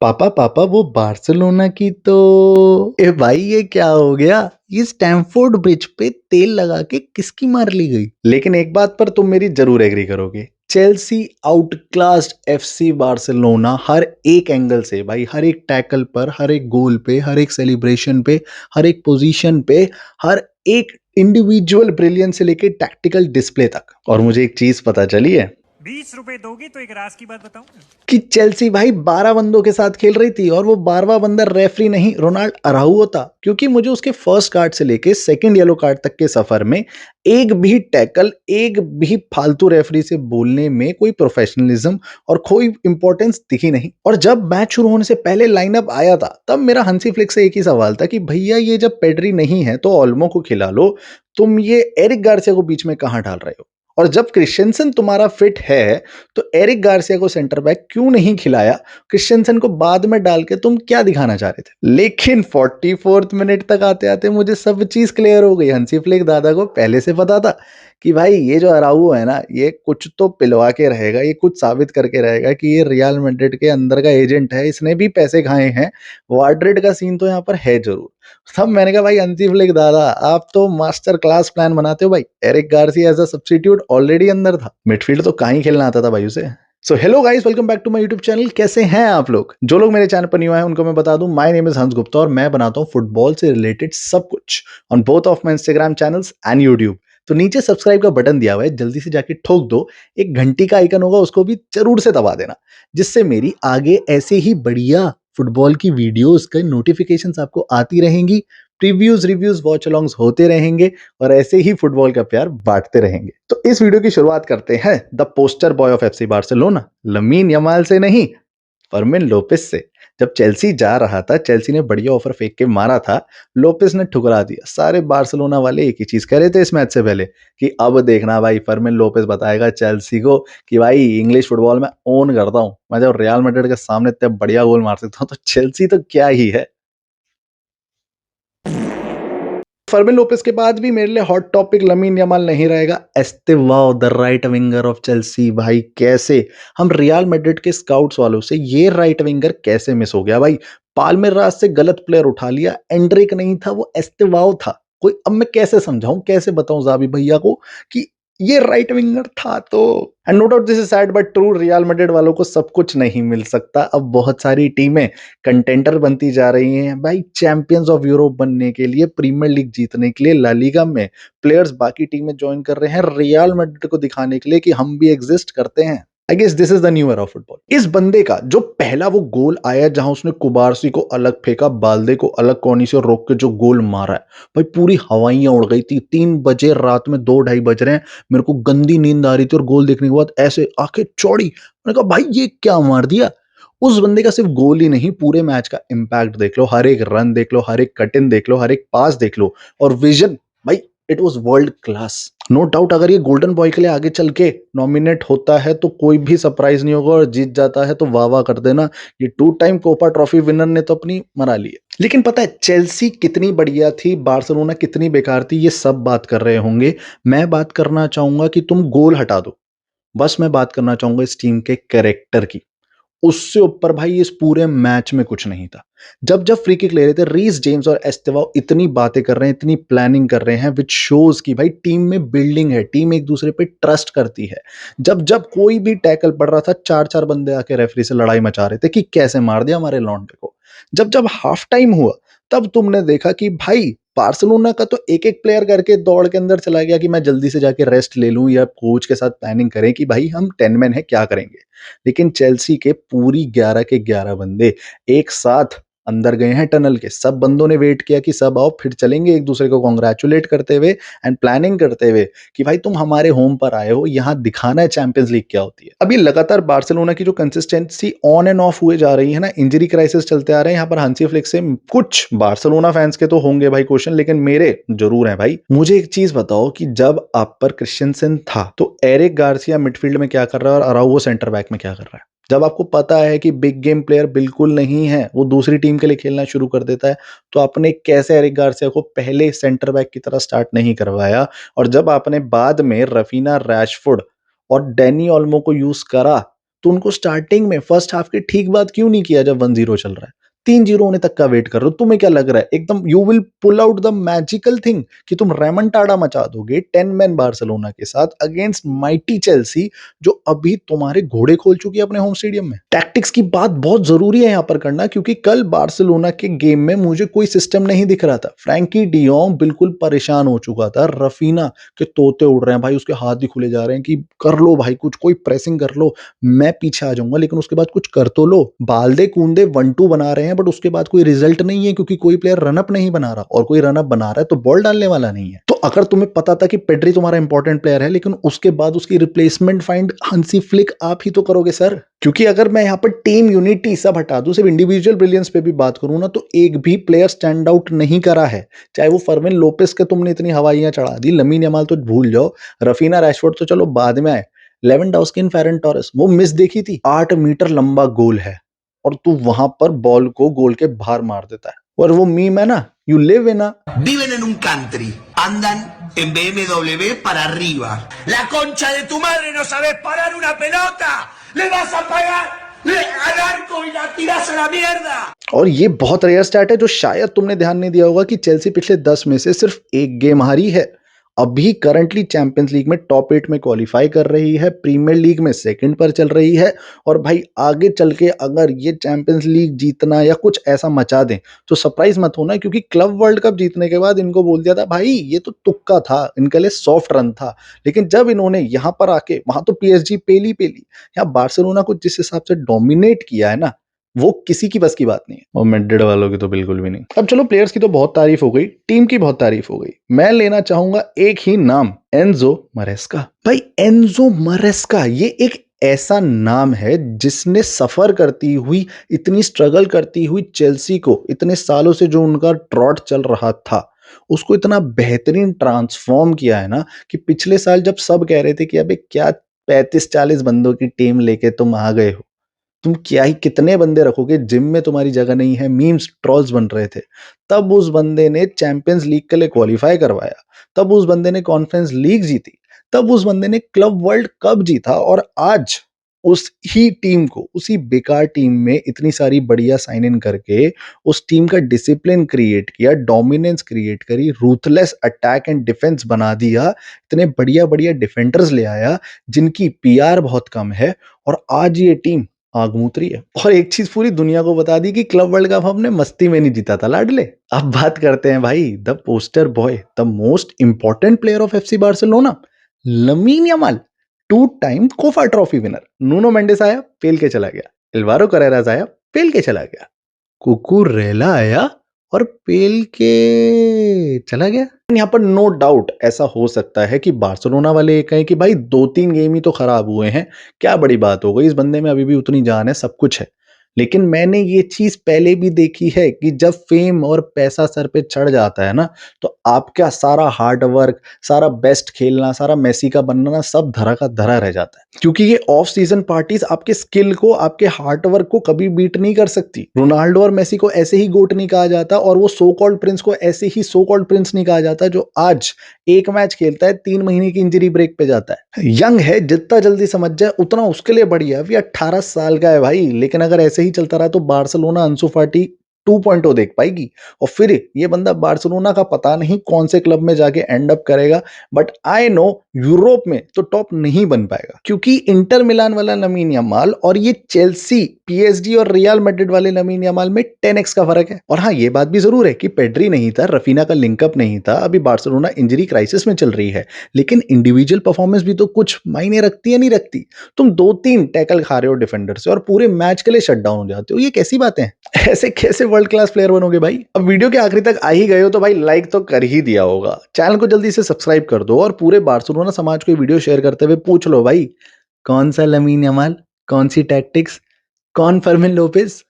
पापा पापा वो बार्सिलोना की तो ए भाई ये क्या हो गया। ये स्टैमफोर्ड ब्रिज पे तेल लगा के किसकी मार ली गई। लेकिन एक बात पर तुम मेरी जरूर एग्री करोगे, Chelsea out classed FC Barcelona हर एक एंगल से भाई, हर एक टैकल पर, हर एक गोल पे, हर एक सेलिब्रेशन पे, हर एक पोजीशन पे, हर एक इंडिविजुअल ब्रिलियंस से लेके टैक्टिकल डिस्प्ले तक। और मुझे एक चीज पता चली है, 20 रुपए दोगी तो एक राज की बात बताऊं। कि चेल्सी भाई 12 बंदों के साथ खेल रही थी और वो 12वां बंदा रेफरी नहीं रोनाल्ड अराउओ था। क्योंकि मुझे उसके फर्स्ट कार्ड से लेके सेकंड येलो कार्ड तक के सफर में एक भी टैकल, एक भी फालतू रेफरी से बोलने में कोई प्रोफेशनलिज्म और कोई इंपॉर्टेंस दिखी नहीं। और जब मैच शुरू होने से पहले लाइनअप आया था तब मेरा हंसी फ्लिक से एक ही सवाल था कि भैया ये जब पेड्री नहीं है तो ओल्मो को खिला लो, तुम ये एरिक गार्सिया को बीच में कहां डाल रहे हो। और जब क्रिश्चियनसन तुम्हारा फिट है तो एरिक गार्सिया को सेंटर बैक क्यों नहीं खिलाया। क्रिश्चियनसन को बाद में डाल के तुम क्या दिखाना चाह रहे थे। लेकिन 44th मिनट तक आते आते मुझे सब चीज क्लियर हो गई। हंसी फ्लिक दादा को पहले से पता था कि भाई ये जो अराउओ है ना, ये कुछ तो पिलवा के रहेगा, ये कुछ साबित करके रहेगा कि ये रियल मैड्रिड के अंदर का एजेंट है, इसने भी पैसे खाए हैं। वाड्रिड का सीन तो यहाँ पर है जरूर। तब मैंने कहा भाई हंसी फ्लिक दादा आप तो मास्टर क्लास प्लान बनाते हो भाई। Eric Garcia as a substitute already अंदर था, मिडफील्ड तो कहीं खेलना आता था भाई उसे। So hello guys, welcome back to my YouTube channel. कैसे हैं आप लोग? जो लोग मेरे चैनल पर न्यू आए हैं उनको मैं बता दूं, माय नेम इज हंस गुप्ता और मैं बनाता हूं फुटबॉल से रिलेटेड सब कुछ on both of my Instagram channels and YouTube. तो नीचे सब्सक्राइब का बटन दिया हुआ है, जल्दी से जाके ठोक दो। एक घंटी का आइकन होगा, उसको भी जरूर से दबा देना, जिससे मेरी आगे ऐसे ही बढ़िया फुटबॉल की वीडियोस के नोटिफिकेशंस आपको आती रहेंगी। प्रीव्यूज, रिव्यूज, वॉच अलॉन्ग्स होते रहेंगे और ऐसे ही फुटबॉल का प्यार बांटते रहेंगे। तो इस वीडियो की शुरुआत करते हैं the poster boy of FC Barcelona, Lamine Yamal से नहीं, फर्मिन लोपेस से। जब चेल्सी जा रहा था, चेल्सी ने बढ़िया ऑफर फेंक के मारा था, लोपेस ने ठुकरा दिया। सारे बार्सिलोना वाले एक ही चीज कह रहे थे इस मैच से पहले कि अब देखना भाई, फर्मिन लोपेस बताएगा चेल्सी को कि भाई इंग्लिश फुटबॉल में ओन करता हूं मैं, जब रियल मैड्रिड के सामने इतने बढ़िया गोल मार सकता हूं तो चेल्सी तो क्या ही है। फर्मिन लोपेस के बाद भी मेरे लिए हॉट टॉपिक लमीन यमाल नहीं रहेगा। एस्तेवाओ the right winger of Chelsea, भाई कैसे हम रियल मैड्रिड के स्काउट्स वालों से ये राइट विंगर कैसे मिस हो गया भाई। पाल्मेरास से गलत प्लेयर उठा लिया, एंड्रिक नहीं था वो एस्तेवाओ था कोई। अब मैं कैसे समझाऊं, कैसे बताऊं जाबी भैया को कि ये राइट विंगर था। तो and no doubt this is sad but true, Real Madrid वालों को सब कुछ नहीं मिल सकता। अब बहुत सारी टीमें कंटेंटर बनती जा रही हैं भाई, चैंपियंस ऑफ यूरोप बनने के लिए, प्रीमियर लीग जीतने के लिए, ला लीगा में प्लेयर्स बाकी टीमें ज्वाइन कर रहे हैं रियल मैड्रिड को दिखाने के लिए कि हम भी एग्जिस्ट करते हैं। I guess this is the new era of football. इस बंदे का जो पहला वो गोल आया जहां उसने कुबारसी को अलग फेंका, बाल्दे को अलग कोनी से रोक के जो गोल मारा है भाई, पूरी हवाइयां उड़ गई थी। 3 बजे रात में, 2-2:30 बज रहे हैं, मेरे को गंदी नींद आ रही थी और गोल देखने के बाद ऐसे आंखें चौड़ी, मैंने कहा भाई ये क्या मार दिया। उस बंदे का सिर्फ गोल ही नहीं, पूरे मैच का इंपैक्ट देख लो, हर एक रन देख लो, हर एक कट इन देख लो, हर एक पास देख लो, और विजन भाई it was world class. No doubt अगर ये गोल्डन बॉय के लिए आगे चल के नॉमिनेट होता है तो कोई भी सरप्राइज नहीं होगा, और जीत जाता है तो वाह वाह कर देना। ये 2 टाइम कोपा ट्रॉफी विनर ने तो अपनी मरा ली है। लेकिन पता है चेल्सी कितनी बढ़िया थी, बार्सिलोना कितनी बेकार थी, ये सब बात कर रहे होंगे। मैं बात करना चाहूंगा कि तुम गोल हटा दो, बस मैं बात करना चाहूंगा इस टीम के कैरेक्टर की। उससे ऊपर भाई इस पूरे मैच में कुछ नहीं था। जब जब फ्री किक ले रहे थे, रीस जेम्स और एस्तेवाओ इतनी बातें कर रहे हैं, इतनी प्लानिंग कर रहे हैं, विच शोज की भाई टीम में बिल्डिंग है, टीम एक दूसरे पे ट्रस्ट करती है। जब जब कोई भी टैकल पड़ रहा था, 4-4 बंदे आके रेफरी से लड़ाई मचा रहे थे कि कैसे मार दिया हमारे लौंडे को। जब जब हाफ टाइम हुआ तब तुमने देखा कि भाई बार्सिलोना का तो एक एक प्लेयर करके दौड़ के अंदर चला गया कि मैं जल्दी से जाके रेस्ट ले लूं, या कोच के साथ प्लानिंग करें कि भाई हम 10 मैन है क्या करेंगे। लेकिन चेल्सी के पूरी 11 के 11 बंदे एक साथ अंदर गए हैं टनल के। सब बंदों ने वेट किया कि सब आओ फिर चलेंगे, एक दूसरे को कॉन्ग्रेचुलेट करते हुए एंड प्लानिंग करते हुए कि भाई तुम हमारे होम पर आए हो, यहाँ दिखाना है चैंपियंस लीग क्या होती है। अभी लगातार बार्सिलोना की जो कंसिस्टेंसी ऑन एंड ऑफ हुए जा रही है ना, इंजरी क्राइसिस चलते आ रहे हैं यहाँ पर। हंसी फ्लिक से कुछ बार्सिलोना फैंस के तो होंगे भाई क्वेश्चन, लेकिन मेरे जरूर है भाई। मुझे एक चीज बताओ कि जब आप पर क्रिश्चियनसन था तो एरिक गार्सिया मिडफील्ड में क्या कर रहा है और अराउवो सेंटर बैक में क्या कर रहा है। जब आपको पता है कि बिग गेम प्लेयर बिल्कुल नहीं है, वो दूसरी टीम के लिए खेलना शुरू कर देता है, तो आपने कैसे एरिक गार्सिया को पहले सेंटर बैक की तरह स्टार्ट नहीं करवाया। और जब आपने बाद में रफीना, रैशफोर्ड और डैनी ओल्मो को यूज करा, तो उनको स्टार्टिंग में फर्स्ट हाफ के ठीक बाद क्यों नहीं किया जब 1-0 चल रहा है? 3-0 होने तक का वेट कर रहे हो। तुम्हें क्या लग रहा है? एकदम you will pull out the magical thing कि तुम रेमंटाडा मचा दोगे 10 मैन बार्सिलोना के साथ अगेंस्ट माइटी चेल्सी, जो अभी तुम्हारे घोड़े खोल चुकी है अपने होम स्टेडियम में। टैक्टिक्स की बात बहुत जरूरी है यहाँ पर करना, क्योंकि कल बार्सिलोना के गेम में मुझे कोई सिस्टम नहीं दिख रहा था। फ्रैंकी डियोंग बिल्कुल परेशान हो चुका था। रफीना के तोते उड़ रहे हैं भाई, उसके हाथ भी खुले जा रहे हैं कि कर लो भाई कुछ, कोई प्रेसिंग कर लो, मैं पीछे आ जाऊंगा, लेकिन उसके बाद कुछ कर तो लो। बाल्दे कूंदे 1-2 बना रहे हैं, बट उसके बाद कोई रिजल्ट नहीं है, क्योंकि कोई प्लेयर रनअप नहीं बना रहा, और कोई रनअप बना रहा है तो बॉल डालने वाला नहीं है। तो अगर तुम्हें पता था कि पेड्री तुम्हारा इंपॉर्टेंट प्लेयर है, लेकिन उसके बाद उसकी रिप्लेसमेंट फाइंड हंसी फ्लिक आप ही तो करोगे सर। क्योंकि अगर मैं यहाँ पर टीम यूनिटी सब हटा दूं, सिर्फ इंडिविजुअल ब्रिलियंस पे भी बात करूं ना, तो एक भी प्लेयर स्टैंड आउट नहीं करा है। चाहे वो फर्मिन लोपेस के तुमने इतनी हवाइयां चढ़ा दी, लमीन यमाल तो भूल जाओ, रफीना रैशफोर्ड तो चलो बाद में आए, लेवेंडोव्स्की, फेरन टोरेस, वो मिस देखी थी, 8 मीटर लंबा गोल है और तू वहां पर बॉल को गोल के बाहर मार देता है। और वो मीम है ना, you live in a Viven en un country, andan en BMW para arriba. La concha de tu madre, no sabes parar una pelota. Le vas a pagar al arco y la tirás a la mierda. और ये बहुत rare stat है जो शायद तुमने ध्यान नहीं दिया होगा कि चेल्सी पिछले 10 में से सिर्फ एक गेम हारी है। अभी करंटली चैंपियंस लीग में टॉप 8 में क्वालिफाई कर रही है, प्रीमियर लीग में सेकंड पर चल रही है, और भाई आगे चल के अगर ये चैंपियंस लीग जीतना या कुछ ऐसा मचा दें तो सरप्राइज मत होना, क्योंकि क्लब वर्ल्ड कप जीतने के बाद इनको बोल दिया था भाई ये तो तुक्का था, इनके लिए सॉफ्ट रन था। लेकिन जब इन्होंने यहाँ पर आके, वहां तो पीएसजी पेली पेली, यहाँ बार्सिलोना को जिस हिसाब से डोमिनेट किया है ना, वो किसी की बस की बात नहीं है, और मैड्रिड वालों की तो बिल्कुल भी नहीं। अब चलो, प्लेयर्स की तो बहुत तारीफ हो गई, टीम की बहुत तारीफ हो गई, मैं लेना चाहूंगा एक ही नाम, एनजो मरेस्का। भाई एनजो मरेस्का ये एक ऐसा नाम है जिसने सफर करती हुई, इतनी स्ट्रगल करती हुई चेल्सी को, इतने सालों से जो उनका ट्रॉट चल रहा था, उसको इतना बेहतरीन ट्रांसफॉर्म किया है ना, कि पिछले साल जब सब कह रहे थे कि अबे क्या 35-40 बंदों की टीम लेके तुम आ गए हो, तुम क्या ही कितने बंदे रखोगे, जिम में तुम्हारी जगह नहीं है, मीम्स ट्रोल्स बन रहे थे, तब उस बंदे ने चैंपियंस लीग के लिए क्वालिफाई करवाया, तब उस बंदे ने कॉन्फ्रेंस लीग जीती, तब उस बंदे ने क्लब वर्ल्ड कप जीता, और आज उस ही टीम को, उसी बेकार टीम में इतनी सारी बढ़िया साइन इन करके उस टीम का डिसिप्लिन क्रिएट किया, डोमिनेंस क्रिएट करी, रूथलेस अटैक एंड डिफेंस बना दिया, इतने बढ़िया बढ़िया डिफेंडर्स ले आया जिनकी पीआर बहुत कम है, और आज ये टीम आग मूत रही है। और एक चीज पूरी दुनिया को बता दी कि क्लब वर्ल्ड कप हमने मस्ती में नहीं जीता था लाडले। अब बात करते हैं भाई the poster boy, the most important player of FC Barcelona, Lamine Yamal, 2 time Copa trophy winner. Nuno Mendes आया, फेल के चला गया, एल्वारो करेरास आया, फेल के चला गया, कुकुरेला आया और पेल के चला गया। यहाँ पर नो डाउट ऐसा हो सकता है कि बार्सिलोना वाले ये कहें कि भाई 2-3 गेम ही तो खराब हुए हैं, क्या बड़ी बात हो गई, इस बंदे में अभी भी उतनी जान है, सब कुछ है। लेकिन मैंने ये चीज पहले भी देखी है कि जब फेम और पैसा सर पे चढ़ जाता है ना, तो आपका सारा हार्ड वर्क, सारा बेस्ट खेलना, सारा मेसी का बनना, सब धरा का धरा रह जाता है। क्योंकि ये ऑफ सीजन पार्टीज आपके स्किल को, आपके हार्ड वर्क को कभी बीट नहीं कर सकती। रोनाल्डो और मेसी को ऐसे ही गोट नहीं कहा जाता, और वो सो कॉल्ड प्रिंस को ऐसे ही सो कॉल्ड प्रिंस नहीं कहा जाता, जो आज एक मैच खेलता है, 3 महीने की इंजरी ब्रेक पे जाता है। यंग है, जितना जल्दी समझ जाए उतना उसके लिए बढ़िया। अभी 18 साल का है भाई, लेकिन अगर ऐसे ही चलता रहा तो बार्सिलोना अंसु फाटी 2.0 देख पाएगी, और फिर ये बंदा बार्सिलोना का पता नहीं कौन से क्लब में जाके एंड अप करेगा, बट आई नो यूरोप में तो टॉप नहीं बन पाएगा, क्योंकि इंटर मिलान वाला लमीन यमाल और ये चेल्सी, पीएसजी और रियल मैड्रिड वाले लमीन यमाल में 10x का फर्क है। और हाँ, ये बात भी जरूर है कि पेड्री नहीं था, रफीना का लिंकअप नहीं था, अभी बार्सिलोना इंजरी क्राइसिस में चल रही है, लेकिन इंडिविजुअल परफॉर्मेंस भी तो कुछ मायने रखती है, नहीं रखती। तुम 2-3 टैकल खा रहे हो डिफेंडर से और पूरे मैच के लिए शट डाउन हो जाते हो, ये कैसी बातें हैं? ऐसे कैसे वर्ल्ड क्लास प्लेयर बनोगे भाई? अब वीडियो के आखिरी तक आ ही गए हो तो भाई लाइक तो कर ही दिया होगा, चैनल को जल्दी से सब्सक्राइब कर दो, और पूरे बार्सिलोना समाज को वीडियो शेयर करते हुए पूछ लो भाई, कौन सा लमीन यमाल, कौन सी टैक्टिक्स, कौन फर्मिन लोपेज?